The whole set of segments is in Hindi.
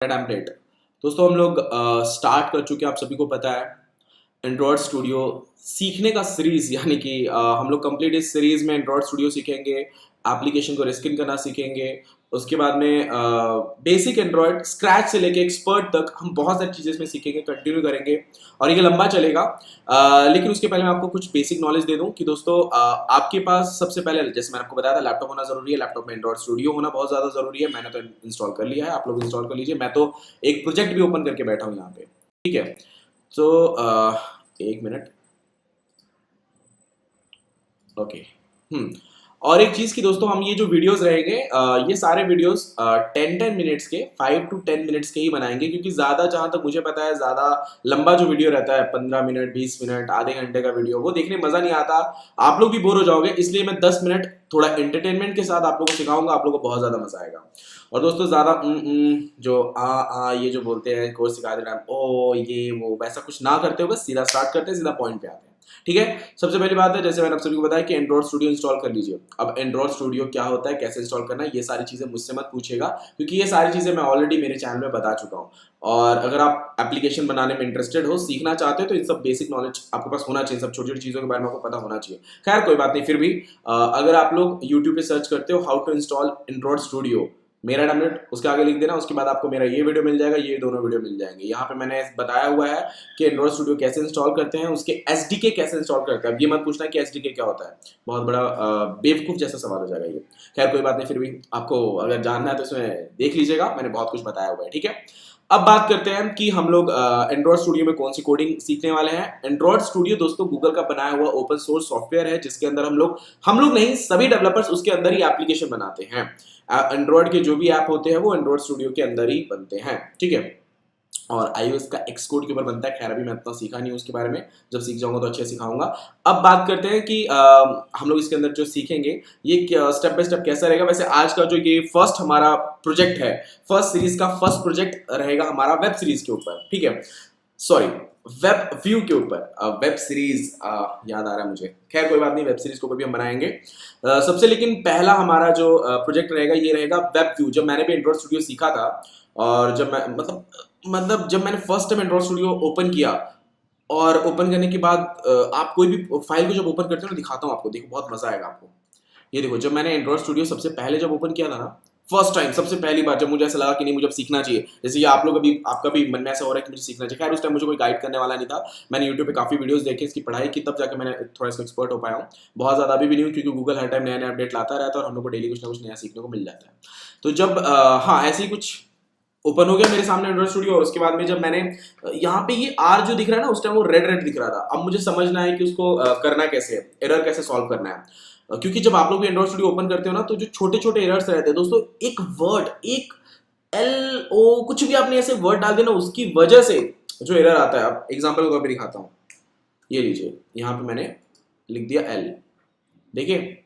टेम्पलेट। दोस्तों हम लोग स्टार्ट कर चुके हैं, आप सभी को पता है एंड्रॉयड स्टूडियो सीखने का सीरीज, यानी कि हम लोग कंप्लीट इस सीरीज में एंड्रॉयड स्टूडियो सीखेंगे, एप्लीकेशन को रिस्किन करना सीखेंगे, उसके बाद में बेसिक एंड्रॉयड स्क्रैच से लेके एक्सपर्ट तक हम बहुत सारी चीज़ें इसमें सीखेंगे, कंटिन्यू करेंगे और ये लंबा चलेगा। लेकिन उसके पहले मैं आपको कुछ बेसिक नॉलेज दे दूं कि दोस्तों आपके पास सबसे पहले, जैसे मैंने आपको बताया था, लैपटॉप होना जरूरी है। लैपटॉप में एंड्रॉयड स्टूडियो होना बहुत ज़्यादा जरूरी है। मैंने तो इंस्टॉल कर लिया है, आप लोग इंस्टॉल कर लीजिए। मैं तो एक प्रोजेक्ट भी ओपन करके बैठा हूँ यहाँ पे, ठीक है। तो एक मिनट, ओके। और एक चीज की दोस्तों, हम ये जो वीडियोस रहेंगे ये सारे वीडियोस 10-10 मिनट्स के, 5 to 10 मिनट्स के ही बनाएंगे, क्योंकि ज्यादा, जहां तक मुझे पता है, ज्यादा लंबा जो वीडियो रहता है 15 मिनट 20 मिनट आधे घंटे का वीडियो, वो देखने में मजा नहीं आता, आप लोग भी बोर हो जाओगे। इसलिए मैं 10 मिनट थोड़ा एंटरटेनमेंट के साथ आप लोगों को सिखाऊंगा, आप लोगों को बहुत ज्यादा मजा आएगा। और दोस्तों ज्यादा जो ये जो बोलते हैं कोर्स सिखा दे रहा है, ओ ये वो, वैसा कुछ ना करते हो, बस सीधा स्टार्ट करते हैं, सीधा पॉइंट पे आते हैं, ठीक है। सबसे पहली बात है, जैसे मैंने आप सभी को बताया कि एंड्रॉयड स्टूडियो इंस्टॉल कर लीजिए। अब एंड्रॉयड स्टूडियो क्या होता है, कैसे इंस्टॉल करना है, ये सारी चीजें मुझसे मत पूछिएगा, क्योंकि ये सारी चीजें मैं ऑलरेडी मेरे चैनल में बता चुका हूँ। और अगर आप एप्लीकेशन बनाने में इंटरेस्टेड हो, सीखना चाहते हो, तो इन सब बेसिक नॉलेज आपके पास होना चाहिए, सब छोटी छोटी चीजों के बारे में आपको पता होना चाहिए। खैर कोई बात नहीं, फिर भी अगर आप लोग यूट्यूब पे सर्च करते हो how to install Android Studio, मेरा टेम्पलेट, उसके आगे लिख देना, उसके बाद आपको मेरा ये वीडियो मिल जाएगा, ये दोनों वीडियो मिल जाएंगे। यहाँ पे मैंने बताया हुआ है कि एंड्रॉयड स्टूडियो कैसे इंस्टॉल करते हैं, उसके एसडीके कैसे इंस्टॉल करते हैं। अब ये मत पूछना कि एसडीके क्या होता है, बहुत बड़ा बेवकूफ जैसा सवाल हो जाएगा ये। खैर कोई बात नहीं, फिर भी आपको अगर जानना है तो इसमें देख लीजिएगा, मैंने बहुत कुछ बताया हुआ है, ठीक है। अब बात करते हैं कि हम लोग एंड्रॉयड स्टूडियो में कौन सी कोडिंग सीखने वाले हैं। एंड्रॉयड स्टूडियो दोस्तों गूगल का बनाया हुआ ओपन सोर्स सॉफ्टवेयर है, जिसके अंदर हम लोग नहीं, सभी डेवलपर्स उसके अंदर ही एप्लीकेशन बनाते हैं। एंड्रॉयड के जो भी ऐप होते हैं वो एंड्रॉयड स्टूडियो के अंदर ही बनते हैं, ठीक है। और iOS का Xcode के ऊपर बनता है। खैर अभी मैं इतना सीखा नहीं उसके बारे में, जब सीख जाऊंगा तो अच्छे सिखाऊंगा। अब बात करते हैं कि हम लोग इसके अंदर जो सीखेंगे ये स्टेप बाय स्टेप कैसा रहेगा। वैसे आज का जो ये फर्स्ट हमारा प्रोजेक्ट है, फर्स्ट सीरीज का फर्स्ट प्रोजेक्ट रहेगा हमारा वेब सीरीज के ऊपर, ठीक है, सॉरी वेब व्यू के ऊपर। वेब सीरीज याद आ रहा है मुझे, खैर कोई बात नहीं, वेब सीरीज के ऊपर भी हम बनाएंगे सबसे। लेकिन पहला हमारा जो प्रोजेक्ट रहेगा ये रहेगा वेब व्यू। जब मैंने भी एंड्रॉयड स्टूडियो सीखा था, और जब मैं मतलब जब मैंने first time Android studio open किया, और ओपन करने के बाद आप कोई भी फाइल को जब ओपन करते हो ना, दिखाता हूँ आपको, देखो बहुत मजा आएगा आपको। ये देखो, जब मैंने एंड्रॉयड स्टूडियो सबसे पहले जब ओपन किया था ना, फर्स्ट टाइम, सबसे पहली बार, जब मुझे ऐसा लगा कि नहीं मुझे अब सीखना चाहिए, जैसे ये आप लोग अभी, आपका भी मन में ऐसा हो रहा है कि मुझे सीखना चाहिए। खैर उस टाइम मुझे कोई गाइड करने वाला नहीं था, मैंने यूट्यूब पे काफी वीडियोस देखे, इसकी पढ़ाई की, तब जाके मैंने थोड़ा इसका एक्सपर्ट हो पाया हूँ। बहुत ज्यादा अभी भी नहीं हूँ, क्योंकि गूगल हर टाइम नया नया अपडेट लाता रहता है और हम लोग को डेली कुछ ना कुछ नया सीखने को मिल जाता है। तो जब हाँ ऐसे ही कुछ ओपन हो गया मेरे सामने एंड्रॉयड स्टूडियो, और उसके बाद में जब मैंने यहाँ पे ये आर जो दिख रहा है ना, उस टाइम वो रेड रेड दिख रहा था। अब मुझे समझना है कि उसको करना कैसे है, एरर कैसे सॉल्व करना है। क्योंकि जब आप लोग भी एंड्रॉयड स्टूडियो ओपन करते हो ना, तो जो छोटे छोटे एरर्स रहते हैं दोस्तों, एक वर्ड, एक एल ओ कुछ भी आपने ऐसे वर्ड डाल देना, उसकी वजह से जो एरर आता है। अब एग्जाम्पल को भी दिखाता हूँ, ये लीजिए, यहाँ पे मैंने लिख दिया एल, देखिए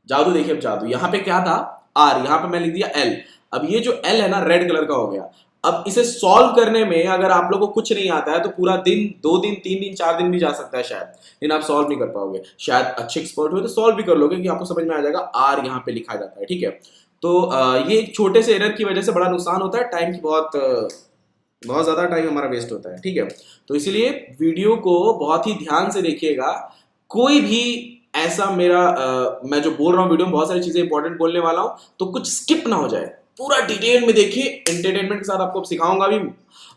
जादू, देखिए अब जादू, यहाँ पे क्या था आर, यहाँ पे मैं लिख दिया एल। अब ये जो एल है ना, रेड कलर का हो गया। अब इसे सॉल्व करने में अगर आप लोगों को कुछ नहीं आता है तो पूरा दिन, 2 दिन 3 दिन 4 दिन भी जा सकता है शायद, लेकिन आप सॉल्व नहीं कर पाओगे। शायद अच्छे एक्सपर्ट हो तो सॉल्व भी कर लोगे, कि आपको समझ में आ जाएगा आर यहाँ पे लिखा जाता है, ठीक है। तो ये एक छोटे से एरर की वजह से बड़ा नुकसान होता है, टाइम की बहुत ज्यादा टाइम हमारा वेस्ट होता है, ठीक है। तो इसीलिए वीडियो को बहुत ही ध्यान से देखिएगा। कोई भी ऐसा मैं जो बोल रहा हूँ वीडियो में, बहुत सारी चीजें इंपॉर्टेंट बोलने वाला हूँ, तो कुछ स्किप ना हो जाए, पूरा डिटेल में देखिए, एंटरटेनमेंट के साथ आपको सिखाऊंगा भी,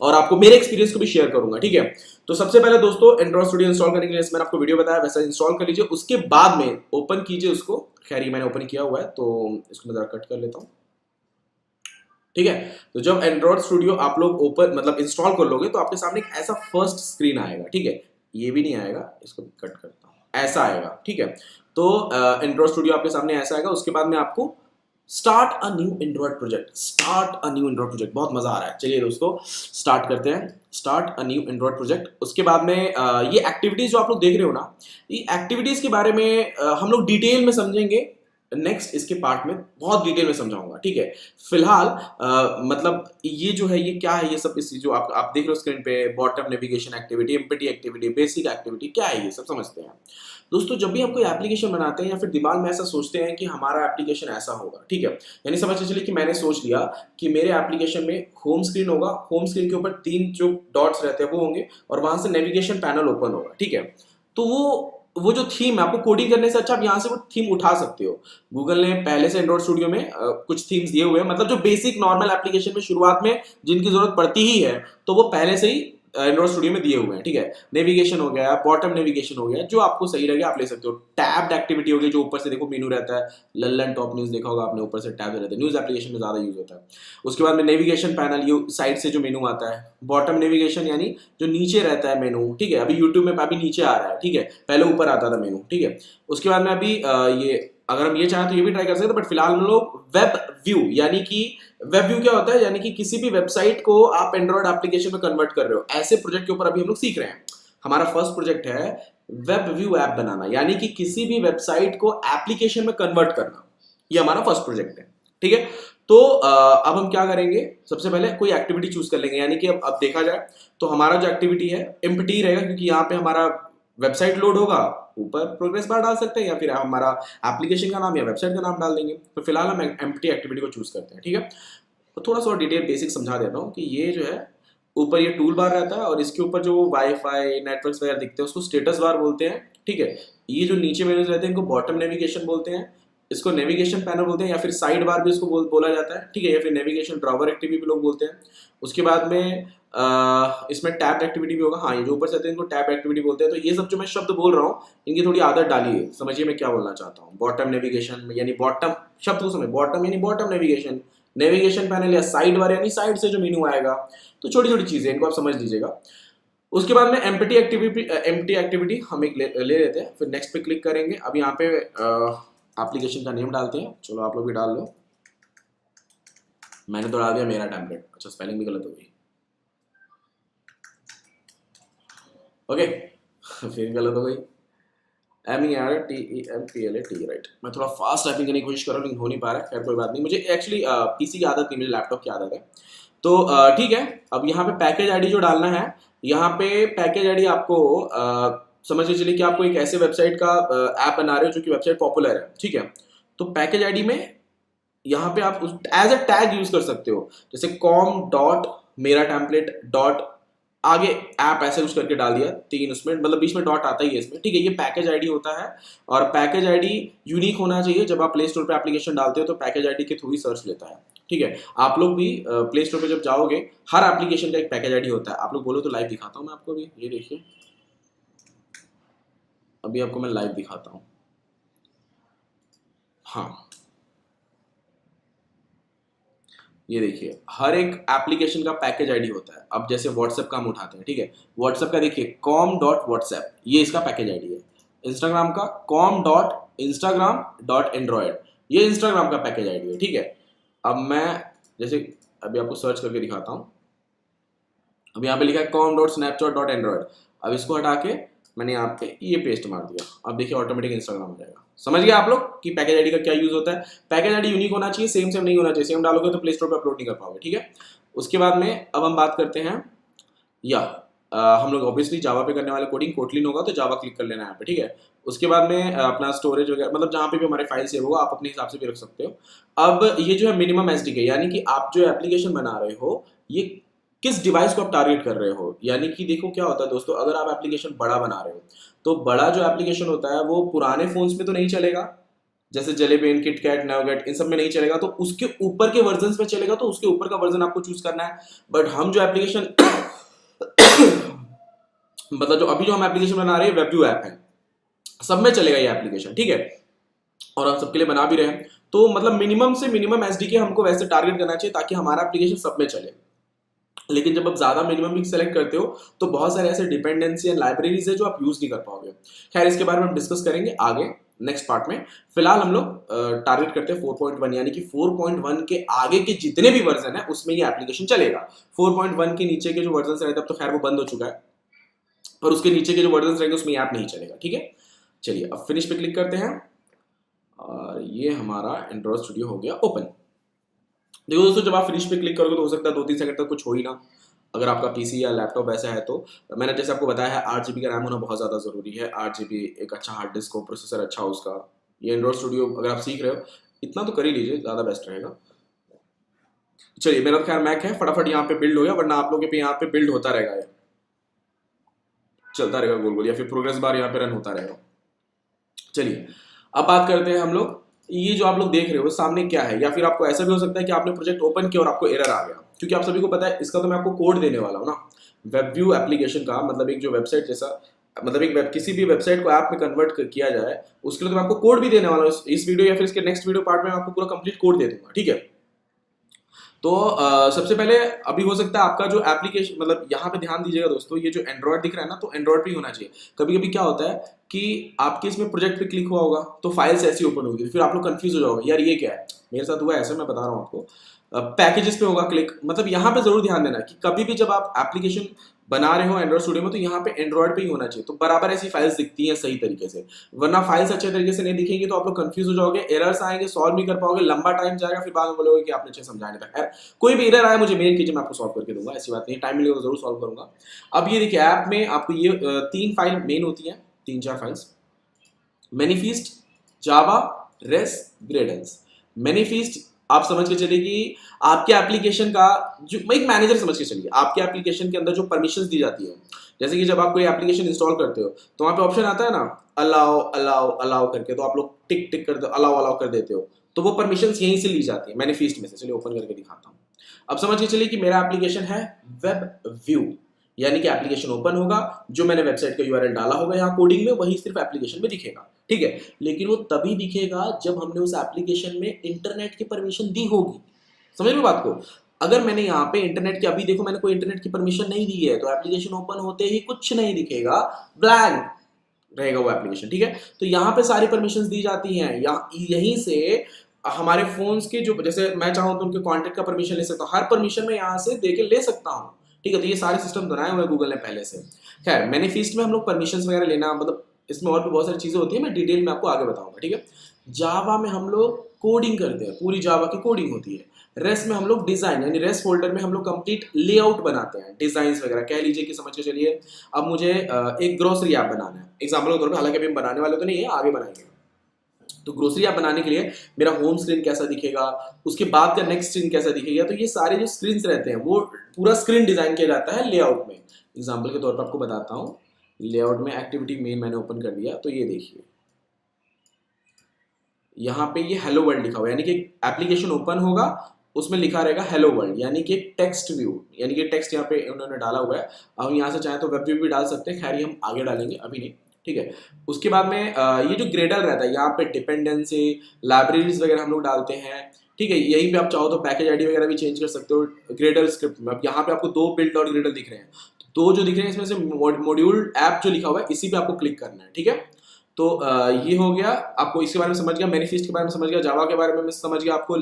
और आपको मेरे एक्सपीरियंस को भी शेयर करूंगा, ठीक है। तो सबसे पहले दोस्तों, एंड्रॉयड स्टूडियो इंस्टॉल करने के लिए मैंने आपको वीडियो बताया, वैसा इंस्टॉल कर लीजिए। उसके बाद में ओपन कीजिए उसको। खैर ये मैंने ओपन किया हुआ है, तो इसको मैं जरा कट कर लेता हूँ, ठीक है। तो जब एंड्रॉयड स्टूडियो आप लोग ओपन मतलब इंस्टॉल कर लोगे, तो आपके सामने एक ऐसा फर्स्ट स्क्रीन आएगा, ठीक है। ये भी नहीं आएगा, इसको कट करता हूँ, ऐसा आएगा, ठीक है। तो एंड्रॉयड स्टूडियो आपके सामने ऐसा आएगा। उसके बाद में आपको start a new Android project, start a new Android project, बहुत मजा आ रहा है। चलिए दोस्तों स्टार्ट करते हैं, start a new Android project. उसके बाद में ये एक्टिविटीज जो आप लोग देख रहे हो ना, ये एक्टिविटीज के बारे में हम लोग डिटेल में समझेंगे नेक्स्ट इसके पार्ट में बहुत डिटेल में समझाऊंगा, ठीक है। फिलहाल मतलब ये जो है ये क्या है, ये सब इस जो आप देख रहे हो स्क्रीन पे, bottom navigation activity, empty activity, basic activity, क्या है ये सब समझते हैं दोस्तों। जब भी आप कोई एप्लीकेशन बनाते हैं या फिर दिमाग में ऐसा सोचते हैं कि हमारा एप्लीकेशन ऐसा होगा, ठीक है, यानी समझ चलिए कि मैंने सोच लिया कि मेरे एप्लीकेशन में होम स्क्रीन होगा, होम स्क्रीन के ऊपर 3 जो डॉट्स रहते हैं वो होंगे और वहां से नेविगेशन पैनल ओपन होगा, ठीक है। तो वो जो थीम है, आपको कोडिंग करने से अच्छा आप यहाँ से वो थीम उठा सकते हो। गूगल ने पहले से एंड्रॉइड स्टूडियो में कुछ थीम्स दिए हुए हैं, मतलब जो बेसिक नॉर्मल एप्लीकेशन में शुरुआत में जिनकी जरूरत पड़ती ही है, तो वो पहले से ही एंड्रॉइड स्टूडियो में दिए हुए हैं, ठीक है। नेविगेशन हो गया, बॉटम नेविगेशन हो गया, जो आपको सही लगे आप ले सकते हो। टैब्ड एक्टिविटी हो गई, जो ऊपर से देखो मेनू रहता है, लल्लन टॉप न्यूज देखा होगा आपने, ऊपर से टैब रहता है, न्यूज एप्लीकेशन में ज्यादा यूज होता है। उसके बाद में नेविगेशन पैनल, ये साइड से जो मेनू आता है। बॉटम नेविगेशन यानी जो नीचे रहता है मेनू, ठीक है। अभी यूट्यूब में अभी नीचे आ रहा है, ठीक है, पहले ऊपर आता था मेनू, ठीक है। उसके बाद में अभी ये अगर हम ये चाहें तो ये भी ट्राई कर सकते हैं, बट फिलहाल हम लोग वेब व्यू, यानी कि वेब व्यू क्या होता है, यानी कि किसी भी वेबसाइट को आप एंड्रॉइड एप्लीकेशन में कन्वर्ट कर रहे हो, ऐसे प्रोजेक्ट के ऊपर अभी हम लोग सीख रहे हैं। हमारा फर्स्ट प्रोजेक्ट है वेब व्यू ऐप बनाना, यानी कि किसी भी वेबसाइट को एप्लीकेशन में कन्वर्ट करना, ये हमारा फर्स्ट प्रोजेक्ट है, ठीक है। तो अब हम क्या करेंगे, सबसे पहले कोई एक्टिविटी चूज कर लेंगे, यानी कि अब देखा जाए तो हमारा जो एक्टिविटी है एम्प्टी रहेगा, क्योंकि यहाँ पे हमारा वेबसाइट लोड होगा, ऊपर प्रोग्रेस बार डाल सकते हैं या फिर हमारा एप्लीकेशन का नाम या वेबसाइट का नाम डाल देंगे। तो फिलहाल हम एम्प्टी एक्टिविटी को चूज करते हैं, ठीक है। तो थोड़ा सा डिटेल बेसिक समझा देता हूँ कि ये जो है ऊपर ये टूल बार रहता है और इसके ऊपर जो वाईफाई नेटवर्क्स वगैरह दिखते हैं उसको स्टेटस बार बोलते हैं, ठीक है। ये जो नीचे मेनूज रहते हैं इनको बॉटम नेविगेशन बोलते हैं, इसको नेविगेशन पैनल बोलते हैं, या फिर साइड बार भी इसको बोला जाता है, ठीक है, या फिर नेविगेशन ड्रॉवर एक्टिविटी भी लोग बोलते हैं। उसके बाद में इसमें टैब एक्टिविटी भी होगा, हाँ, ये जो ऊपर से आते हैं इनको टैब एक्टिविटी बोलते हैं। तो ये सब जो मैं शब्द बोल रहा हूँ इनकी थोड़ी आदत डालिए, समझिए मैं क्या बोलना चाहता हूँ। बॉटम नेविगेशन यानी बॉटम शब्द को समझ, बॉटम यानी बॉटम नेविगेशन, नेविगेशन पैनल या साइड बार यानी साइड से जो मेनू आएगा। तो छोटी छोटी चीजें इनको आप समझ लीजिएगा। उसके बाद में एम्प्टी एक्टिविटी हम एक ले लेते हैं, फिर नेक्स्ट पे क्लिक करेंगे। अब यहाँ पे एप्लीकेशन का नेम डालते हैं, चलो आप लोग भी डाल लो। मैंने तो डाल दिया मेरा टेम्पलेट, अच्छा स्पेलिंग भी गलत हो गई, ओके फिर गलत हो गई, MERTEMPLAT, राइट। मैं थोड़ा फास्ट टाइपिंग करने की कोशिश कर रहा हूँ लेकिन हो नहीं पा रहा है, खैर कोई बात नहीं। मुझे एक्चुअली पीसी की आदत नहीं, मुझे लैपटॉप की आदत है। तो ठीक है, अब यहाँ पे पैकेज आईडी जो डालना है, यहाँ पे पैकेज आईडी आपको समझ लीजिए कि आपको एक ऐसे वेबसाइट का ऐप बना रहे हो जो कि वेबसाइट पॉपुलर है, ठीक है। तो पैकेज आईडी में यहाँ पे आप एज अ टैग यूज कर सकते हो, जैसे com.meratemplate. आगे ऐप ऐसे कुछ करके डाल दिया 3, उसमें मतलब बीच में डॉट आता ही है इसमें, ठीक है। ये पैकेज आईडी होता है और पैकेज आईडी यूनिक होना चाहिए। जब आप प्ले स्टोर पे एप्लीकेशन डालते हो तो पैकेज आईडी के थ्रू ही सर्च लेता है, ठीक है। आप लोग भी प्ले स्टोर पे जब जाओगे हर एप्लीकेशन का एक पैकेज आईडी होता है। आप लोग बोलो तो लाइव दिखाता हूँ मैं आपको भी, ये देखिए अभी आपको मैं लाइव दिखाता हूँ, हाँ ये देखिए हर एक एप्लीकेशन का पैकेज आईडी होता है। अब जैसे व्हाट्सएप का हम उठाते हैं, ठीक है, व्हाट्सएप का देखिए com.whatsapp, ये इसका पैकेज आईडी है। इंस्टाग्राम का com.instagram.android, ये इंस्टाग्राम का पैकेज आईडी है, ठीक है। अब मैं जैसे अभी आपको सर्च करके दिखाता हूँ, अब यहाँ पे लिखा है com.snapchat.android। अब इसको हटा के मैंने यहाँ पे ये पेस्ट मार दिया, अब देखिए ऑटोमेटिक इंस्टाग्राम हो जाएगा। समझ गए आप लोग कि पैकेज आईडी का क्या यूज होता है। पैकेज आईडी यूनिक होना चाहिए, सेम नहीं होना चाहिए। सेम डालोगे तो प्ले स्टोर पे अपलोड नहीं कर पाओगे, ठीक है। उसके बाद में अब हम बात करते हैं या हम लोग ऑब्वियसली जावा पे करने वाले कोडिंग, कोटलिन होगा तो जावा क्लिक कर लेना है यहाँ पे, ठीक है। उसके बाद में अपना स्टोरेज वगैरह, मतलब जहाँ पे भी हमारे फाइल सेव होगा आप अपने हिसाब से भी रख सकते हो। अब ये जो है मिनिमम एसडीके, यानी कि आप जो एप्लीकेशन बना रहे हो ये किस डिवाइस को आप टारगेट कर रहे हो। यानी कि देखो क्या होता है दोस्तों, अगर आप एप्लीकेशन बड़ा बना रहे हो तो बड़ा जो एप्लीकेशन होता है वो पुराने फोन्स में तो नहीं चलेगा, जैसे जेलीबेन, किटकैट, नवगेट, इन सब में नहीं चलेगा, तो उसके ऊपर के वर्जन पे चलेगा, तो उसके ऊपर का वर्जन आपको चूज करना है। बट हम जो एप्लीकेशन मतलब जो अभी जो हम एप्लीकेशन बना रहे हैं वेब व्यू ऐप है, सब में चलेगा ये एप्लीकेशन, ठीक है, और हम सबके लिए बना भी रहे हैं। तो मतलब मिनिमम से मिनिमम एसडीके हमको वैसे टारगेट करना चाहिए ताकि हमारा एप्लीकेशन सब में चले। लेकिन जब आप ज्यादा मिनिमम भी सेलेक्ट करते हो तो बहुत सारे ऐसे डिपेंडेंसी एंड लाइब्रेरीज है जो आप यूज नहीं कर पाओगे। खैर इसके बारे में हम डिस्कस करेंगे आगे नेक्स्ट पार्ट में। फिलहाल हम लोग टारगेट करते हैं 4.1, यानी कि 4.1 के आगे के जितने भी वर्जन है उसमें ये एप्लीकेशन चलेगा। 4.1 के नीचे के जो वर्जन रहते हैं अब तो खैर वो बंद हो चुका है, और उसके नीचे के जो वर्जन रहेंगे उसमें ऐप नहीं चलेगा, ठीक है। चलिए अब फिनिश पे क्लिक करते हैं और ये हमारा एंड्रॉइड स्टूडियो हो गया ओपन। देखो दोस्तों, जब आप फिनिश पे क्लिक करोगे तो हो सकता है 2-3 सेकंड तक कुछ हो ही ना, अगर आपका पीसी या लैपटॉप ऐसा है तो। मैंने जैसे आपको बताया है 8 जीबी का रैम होना बहुत ज़्यादा ज़रूरी है, 8 जीबी, एक अच्छा हार्ड डिस्क हो, प्रोसेसर अच्छा हो उसका। ये एंड्रॉइड स्टूडियो अगर आप सीख रहे हो इतना तो कर ही लीजिए, ज़्यादा बेस्ट रहेगा। चलिए, मेरा तो खैर मैक है, फटाफट यहाँ पे बिल्ड हो गया, वरना आप लोगों के यहाँ पे बिल्ड होता रहेगा, ये चलता रहेगा गोल गोल, या फिर प्रोग्रेस बार यहाँ पे रन होता रहेगा। चलिए, अब बात करते हैं हम लोग, ये जो आप लोग देख रहे हो सामने क्या है, या फिर आपको ऐसा भी हो सकता है कि आपने प्रोजेक्ट ओपन किया और आपको एरर आ गया, क्योंकि आप सभी को पता है इसका तो मैं आपको कोड देने वाला हूँ ना। वेब व्यू एप्लीकेशन का मतलब एक जो वेबसाइट जैसा, मतलब एक किसी भी वेबसाइट को ऐप में कन्वर्ट किया जाए, उसके लिए तो मैं आपको कोड भी देने वाला हूँ इस वीडियो या फिर इसके नेक्स्ट वीडियो पार्ट में मैं आपको पूरा कंप्लीट कोड दे दूंगा, ठीक है। तो सबसे पहले अभी हो सकता है आपका जो एप्लीकेशन, मतलब यहाँ पे ध्यान दीजिएगा दोस्तों, ये जो एंड्रॉयड दिख रहा है ना, तो एंड्रॉयड पे ही होना चाहिए। कभी कभी क्या होता है कि आपके इसमें प्रोजेक्ट पे क्लिक हुआ होगा तो फाइल्स ऐसी ओपन होगी, फिर आप लोग कंफ्यूज हो जाओगे, यार ये क्या है, मेरे साथ हुआ ऐसा, मैं बता रहा हूँ आपको। पैकेजेस पे होगा क्लिक, मतलब यहाँ पे जरूर ध्यान देना कि कभी भी जब आप एप्लीकेशन बना रहे हो एंड्रॉइड स्टूडियो में तो यहाँ पे एंड्रॉइड पे ही होना चाहिए, तो बराबर ऐसी फाइल्स दिखती हैं सही तरीके से। वरना फाइल्स अच्छे तरीके से नहीं दिखेंगी तो आप लोग कंफ्यूज हो जाओगे, एरर्स आएंगे, सॉल्व नहीं कर पाओगे, लंबा टाइम जाएगा, फिर बाद में बोलोगे कि आपने अच्छे समझा नहीं था। खैर, कोई भी एरर आए मुझे मेल कीजिए, मैं आपको सॉल्व करके दूंगा, ऐसी बात नहीं, टाइम मिलेगा तो जरूर सॉल्व करूंगा। अब ये देखिए, ऐप में आपको ये 3 फाइल मेन होती हैं, 3-4 फाइल्स, मैनिफेस्ट, जावा, रेस, ग्रेडल्स। मैनिफेस्ट आप समझ के चलिए कि आपके एप्लीकेशन का जो, एक मैनेजर समझ के चलिए, आपके एप्लीकेशन के अंदर जो परमिशंस दी जाती है, जैसे कि जब आप कोई एप्लीकेशन इंस्टॉल करते हो तो वहाँ पे ऑप्शन आता है ना, अलाउ अलाउ अलाउ करके, तो आप लोग टिक टिक कर दो, अलाउ अलाउ कर देते हो, तो वो परमिशंस यहीं से ली जाती है मैनिफेस्ट में से। चलिए ओपन करके दिखाता हूँ। अब समझ के चलिए कि मेरा एप्लीकेशन है वेब व्यू, यानी कि एप्लीकेशन ओपन होगा, जो मैंने वेबसाइट का यूआरएल डाला होगा यहाँ कोडिंग में वही सिर्फ एप्लीकेशन में दिखेगा, ठीक है। लेकिन वो तभी दिखेगा जब हमने उस एप्लीकेशन में इंटरनेट की परमिशन दी होगी। समझ लो बात को, अगर मैंने यहाँ पे इंटरनेट की, अभी देखो मैंने कोई इंटरनेट की परमिशन नहीं दी है तो एप्लीकेशन ओपन होते ही कुछ नहीं दिखेगा, ब्लैंक रहेगा वो एप्लीकेशन, ठीक है। तो यहाँ पे सारी परमिशन दी जाती हैं, यहीं से हमारे फोन्स के जो, जैसे मैं चाहूँ तो उनके कॉन्टेक्ट का परमिशन ले सकता हूँ, हर परमिशन में यहाँ से दे के ले सकता हूँ, ठीक है। तो ये सारे सिस्टम बनाए हुए हैं गूगल ने पहले से। खैर, मैनिफेस्ट में हम लोग परमिशंस वगैरह लेना, मतलब इसमें और भी बहुत सारी चीजें होती है, मैं डिटेल में आपको आगे बताऊंगा, ठीक है। जावा में हम लोग कोडिंग करते हैं, पूरी जावा की कोडिंग होती है। रेस्ट में हम लोग डिजाइन, यानी रेस्ट फोल्डर में हम लोग कंप्लीट लेआउट बनाते हैं, डिजाइन वगैरह कह लीजिए कि समझ के चलिए। अब मुझे एक ग्रोसरी ऐप बनाना है एग्जाम्पल के तौर पर, हालांकि अभी हम बनाने वाले तो नहीं है, आगे बनाएंगे। तो ग्रोसरी ऐप बनाने के लिए मेरा होम स्क्रीन कैसा दिखेगा, उसके बाद का नेक्स्ट स्क्रीन कैसा दिखेगा, तो ये सारे जो स्क्रीन रहते हैं वो पूरा स्क्रीन डिजाइन किया जाता है लेआउट में। एग्जाम्पल के तौर पर आपको बताता हूँ, लेआउट में एक्टिविटी मेन मैंने ओपन कर दिया, तो ये देखिए यहाँ पे ये हेलो वर्ल्ड लिखा हुआ है, यानी कि एप्लीकेशन ओपन होगा उसमें लिखा रहेगा हेलो वर्ल्ड, यानी कि टेक्स्ट व्यू, यानी कि टेक्स्ट यहाँ पे उन्होंने डाला हुआ है। अब यहाँ से चाहे तो वेब व्यू भी डाल सकते हैं, खैर ये हम आगे डालेंगे, अभी नहीं, ठीक है। उसके बाद में ये जो ग्रेडल रहता है, यहाँ पे डिपेंडेंसी, लाइब्रेरीज वगैरह हम लोग डालते हैं, ठीक है। यहीं पे आप चाहो तो पैकेज आईडी वगैरह भी चेंज कर सकते हो ग्रेडल स्क्रिप्ट में। अब यहाँ पे आपको 2 बिल्ड और ग्रेडल दिख रहे हैं, तो जो दिख रहे हैं इसमें से मॉड्यूल ऐप जो लिखा हुआ है इसी पे आपको क्लिक करना है, ठीक है। तो ये हो गया, आपको इसके बारे में समझ गया, मैनिफेस्ट के बारे में समझ गया, जावा के बारे में समझ गया, आपको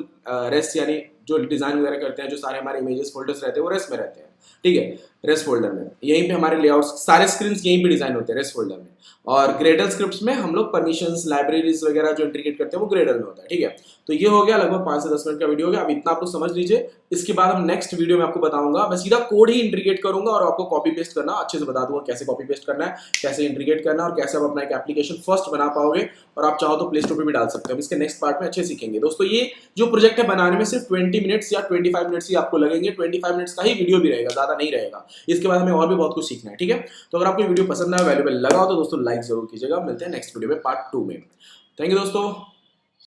रेस्ट यानी जो डिजाइन वगैरह करते हैं, जो सारे हमारे इमेजेस फोल्डर्स रहते हैं वो रेस्ट में रहते हैं, ठीक है, रेस्ट फोल्डर में। यहीं पे हमारे लेआउट्स सारे स्क्रीन यहीं पे डिजाइन होते हैं रेस्ट फोल्डर में। और ग्रेडल स्क्रिप्ट्स में हम लोग परमिशंस, लाइब्रेरीज वगैरह जो इंटीग्रेट करते हैं वो ग्रेडल में होता है, ठीक है। तो ये हो गया लगभग 5 से 10 मिनट का वीडियो हो गया, अब इतना आप लोग समझ लीजिए। इसके बाद हम नेक्स्ट वीडियो में आपको बताऊंगा, मैं सीधा कोड ही इंटीग्रेट करूंगा और आपको कॉपी पेस्ट करना अच्छे से बता दूंगा, कैसे कॉपी पेस्ट करना है, कैसे इंटीग्रेट करना है और कैसे आप अपना एक एप्लीकेशन फर्स्ट बना पाओगे, और आप चाहो तो प्ले स्टोर पे भी डाल सकते हो। इसके नेक्स्ट पार्ट में अच्छे सीखेंगे दोस्तों। ये जो प्रोजेक्ट है बनाने में सिर्फ 20 मिनट्स या 25 मिनट्स ही आपको लगेंगे, 25 मिनट्स का ही वीडियो भी रहेगा, ज्यादा नहीं रहेगा। इसके बाद हमें और भी बहुत कुछ सीखना है, ठीक है। तो अगर आपको वीडियो पसंद आया, वैल्यूएबल लगा हो तो दोस्तों लाइक जरूर कीजिएगा। मिलते हैं नेक्स्ट वीडियो में पार्ट 2 में। थैंक यू दोस्तों।